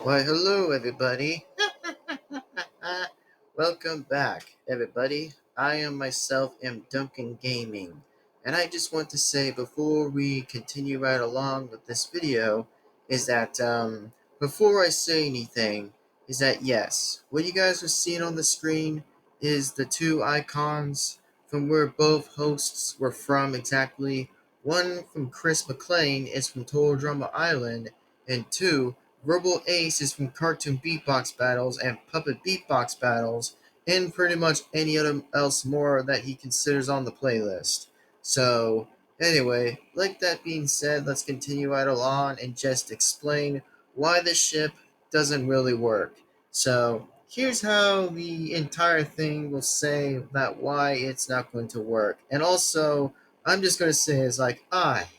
Why, hello, everybody. Welcome back, everybody. I am myself am Duncan Gaming, and I just want to say before we continue right along with this video, is that before I say anything, is that yes, what you guys are seeing on the screen is the two icons from where both hosts were from exactly. One from Chris McLean is from Total Drama Island, and two Verbal Ace is from Cartoon Beatbox Battles and Puppet Beatbox Battles, and pretty much any other else more that he considers on the playlist. So, anyway, like that being said, let's continue right along and just explain why the ship doesn't really work. So, here's how the entire thing will say that why it's not going to work. And also, I'm just going to say it's like,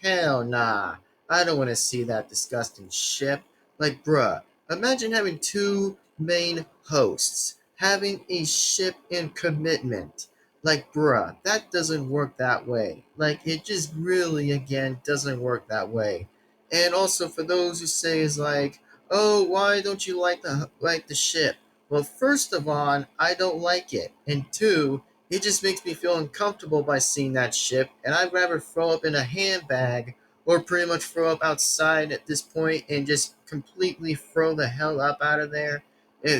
hell nah. I don't want to see that disgusting ship. Like, bruh, imagine having two main hosts, having a ship in commitment. Like, bruh, that doesn't work that way. Like, it just really, again, doesn't work that way. And also, for those who say is like, oh, why don't you like the ship? Well, first of all, I don't like it, and two, it just makes me feel uncomfortable by seeing that ship, and I'd rather throw up in a handbag or pretty much throw up outside at this point and just completely throw the hell up out of there.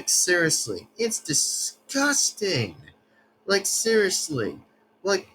Seriously, it's disgusting. Like seriously, like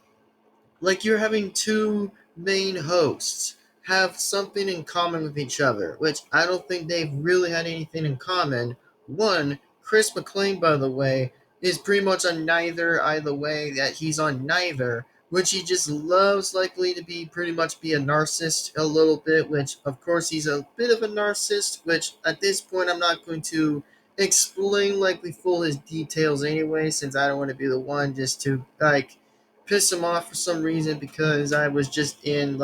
like you're having two main hosts have something in common with each other, which I don't think they've really had anything in common. One, Chris McLean, by the way, is pretty much on neither either way that he's on neither, which he just loves likely to be pretty much be a narcissist a little bit, which of course he's a bit of a narcissist, which at this point I'm not going to explain likely full his details anyway, since I don't want to be the one just to like piss him off for some reason because I was just in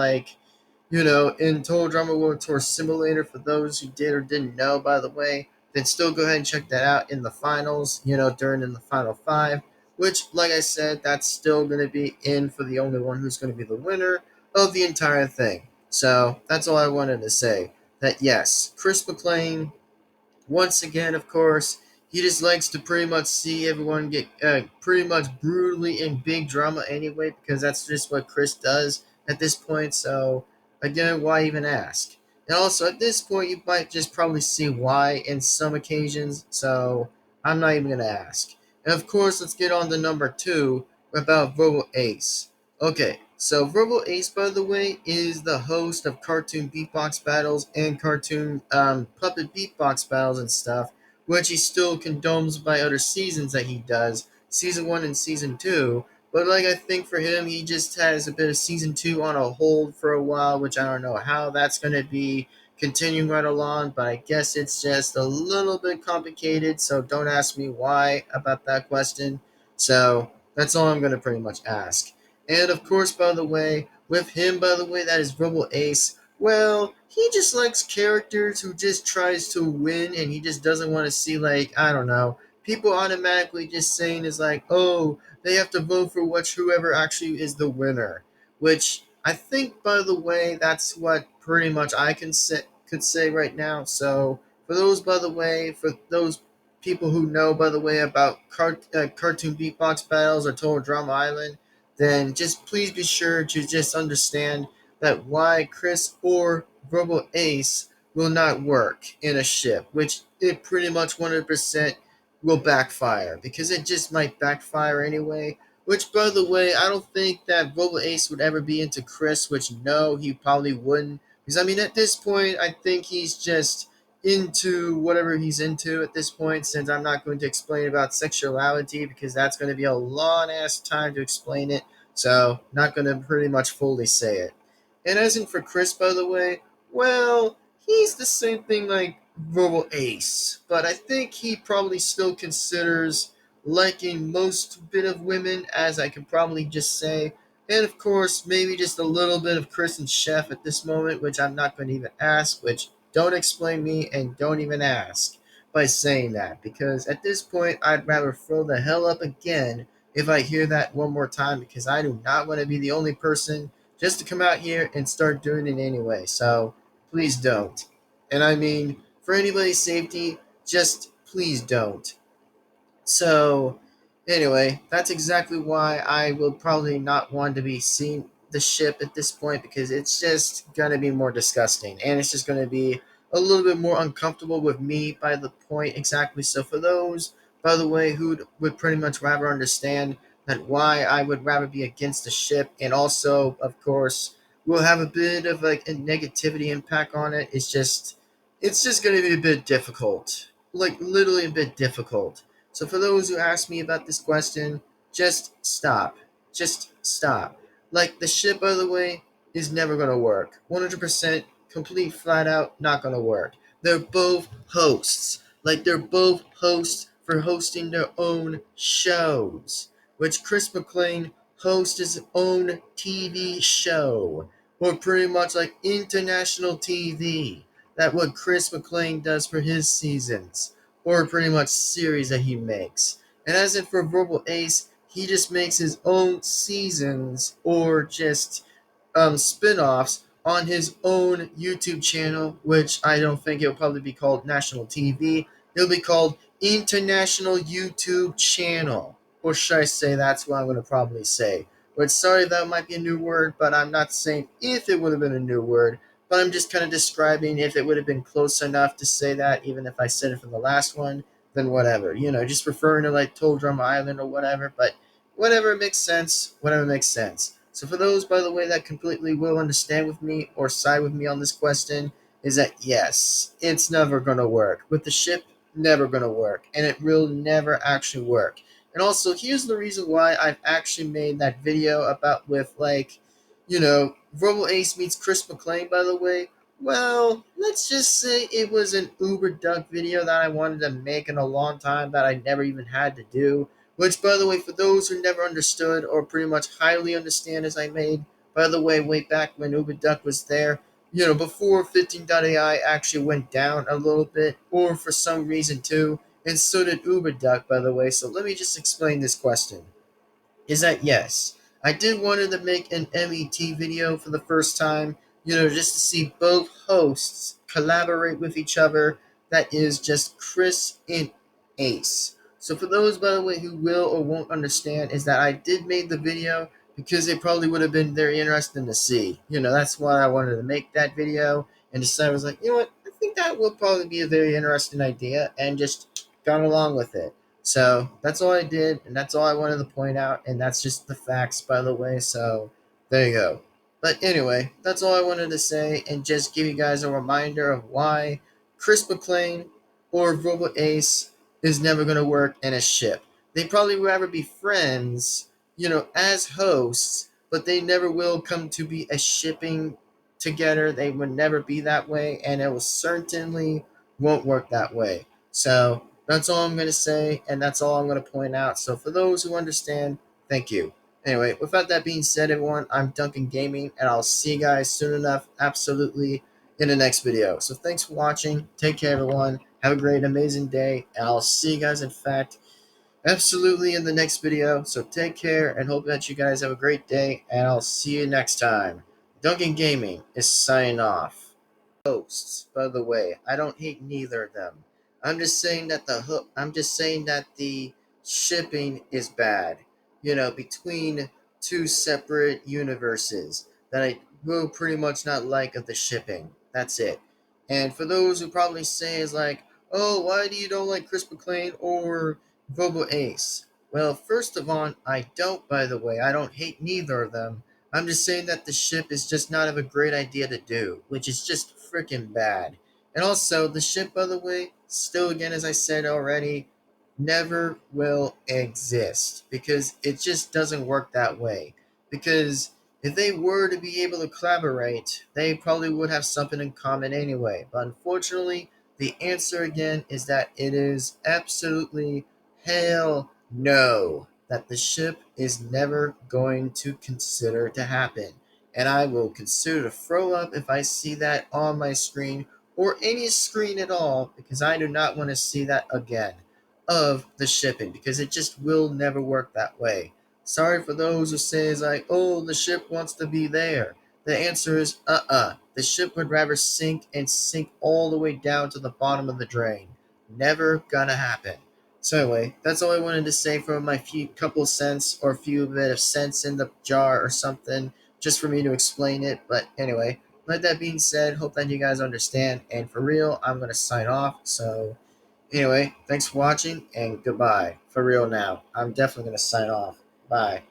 in Total Drama World Tour Simulator for those who did or didn't know, by the way, then still go ahead and check that out in the finals, during in the final five, which, like I said, that's still going to be in for the only one who's going to be the winner of the entire thing. So that's all I wanted to say. That yes, Chris McLean once again, of course, he just likes to pretty much see everyone get pretty much brutally in big drama anyway, because that's just what Chris does at this point. So, again, why even ask? And also, at this point, you might just probably see why in some occasions. So, I'm not even going to ask. And of course, let's get on to number two about Verbal Ace. Okay, so Verbal Ace, by the way, is the host of Cartoon Beatbox Battles and Cartoon Puppet Beatbox Battles and stuff, which he still condones by other seasons that he does, season one and season two. But like I think for him, he just has a bit of season two on a hold for a while, which I don't know how that's going to be continuing right along, but I guess it's just a little bit complicated, so don't ask me why about that question. So that's all I'm going to pretty much ask. And of course, by the way, with him, by the way, that is Verbal Ace. Well, he just likes characters who just tries to win, and he just doesn't want to see like I don't know people automatically just saying is like, oh, they have to vote for whoever actually is the winner. Which I think, by the way, that's what pretty much I could say right now. So for those, by the way, for those people who know, by the way, about cartoon beatbox battles or Total Drama Island, then just please be sure to just understand that why Chris or Verbal Ace will not work in a ship, which it pretty much 100% will backfire because it just might backfire anyway. Which, by the way, I don't think that Verbal Ace would ever be into Chris, which no, he probably wouldn't. Because, I mean, at this point, I think he's just into whatever he's into at this point, since I'm not going to explain about sexuality because that's going to be a long ass time to explain it. So, not going to pretty much fully say it. And as in for Chris, by the way, well, he's the same thing like Verbal Ace, but I think he probably still considers liking most bit of women, as I could probably just say. And of course, maybe just a little bit of Chris and Chef at this moment, which I'm not going to even ask, which don't explain me and don't even ask by saying that, because at this point, I'd rather throw the hell up again if I hear that one more time, because I do not want to be the only person just to come out here and start doing it anyway. So please don't. And I mean, for anybody's safety, just please don't. So, anyway, that's exactly why I will probably not want to be seeing the ship at this point, because it's just gonna be more disgusting, and it's just gonna be a little bit more uncomfortable with me by the point exactly. So, for those, by the way, who would pretty much rather understand that why I would rather be against the ship, and also, of course, will have a bit of like a negativity impact on it. It's just gonna be a bit difficult, like literally a bit difficult. So for those who ask me about this question, just stop. Just stop. Like the shit, by the way, is never gonna work. 100% complete flat out not gonna work. They're both hosts. Like they're both hosts for hosting their own shows. Which Chris McLean hosts his own TV show. Or pretty much like international TV. That what Chris McLean does for his seasons or pretty much series that he makes. And as in for Verbal Ace, he just makes his own seasons or just spin-offs on his own YouTube channel, which I don't think it'll probably be called National TV. It'll be called International YouTube Channel. Or should I say that's what I'm going to probably say. But sorry, that might be a new word, but I'm not saying if it would have been a new word, but I'm just kind of describing if it would have been close enough to say that, even if I said it from the last one, then whatever. Just referring to like Toll Drum Island or whatever, but whatever makes sense, whatever makes sense. So for those, by the way, that completely will understand with me or side with me on this question, is that yes, it's never going to work. With the ship, never going to work. And it will never actually work. And also, here's the reason why I've actually made that video about with like, Verbal Ace meets Chris McLean, by the way. Well, let's just say it was an Uber Duck video that I wanted to make in a long time that I never even had to do. Which, by the way, for those who never understood or pretty much highly understand as I made, by the way, way back when Uber Duck was there, before 15.ai actually went down a little bit, or for some reason too, and so did Uber Duck, by the way. So let me just explain this question. Is that yes, I did wanted to make an MET video for the first time, just to see both hosts collaborate with each other. That is just Chris and Ace. So for those, by the way, who will or won't understand, is that I did make the video because it probably would have been very interesting to see. That's why I wanted to make that video and decided I was like, you know what, I think that will probably be a very interesting idea, and just gone along with it. So that's all I did, and that's all I wanted to point out, and that's just the facts, by the way. So there you go. But anyway, that's all I wanted to say, and just give you guys a reminder of why Chris McLean or Robo Ace is never going to work in a ship. They probably would rather be friends, as hosts, but they never will come to be a shipping together. They would never be that way, and it will certainly won't work that way. So that's all I'm going to say, and that's all I'm going to point out. So for those who understand, thank you. Anyway, without that being said, everyone, I'm Duncan Gaming, and I'll see you guys soon enough, absolutely, in the next video. So thanks for watching. Take care, everyone. Have a great, amazing day, and I'll see you guys, in fact, absolutely in the next video. So take care, and hope that you guys have a great day, and I'll see you next time. Duncan Gaming is signing off. Hosts, by the way, I don't hate neither of them. I'm just saying that the shipping is bad. Between two separate universes that I will pretty much not like of the shipping. That's it. And for those who probably say is like, oh, why do you don't like Chris McLean or Vobo Ace? Well, first of all, I don't, by the way. I don't hate neither of them. I'm just saying that the ship is just not of a great idea to do, which is just freaking bad. And also, the ship, by the way, still again, as I said already, never will exist because it just doesn't work that way. Because if they were to be able to collaborate, they probably would have something in common anyway. But unfortunately, the answer again is that it is absolutely hell no. That the ship is never going to consider to happen. And I will consider to throw up if I see that on my screen or any screen at all, because I do not want to see that again of the shipping, because it just will never work that way. Sorry for those who say it's like, oh, the ship wants to be there. The answer is The ship would rather sink and sink all the way down to the bottom of the drain. Never gonna happen. So anyway, that's all I wanted to say for my few couple cents or few bit of sense in the jar or something, just for me to explain it. But anyway, let that being said, hope that you guys understand. And for real, I'm gonna sign off. So anyway, thanks for watching and goodbye. For real now, I'm definitely gonna sign off. Bye.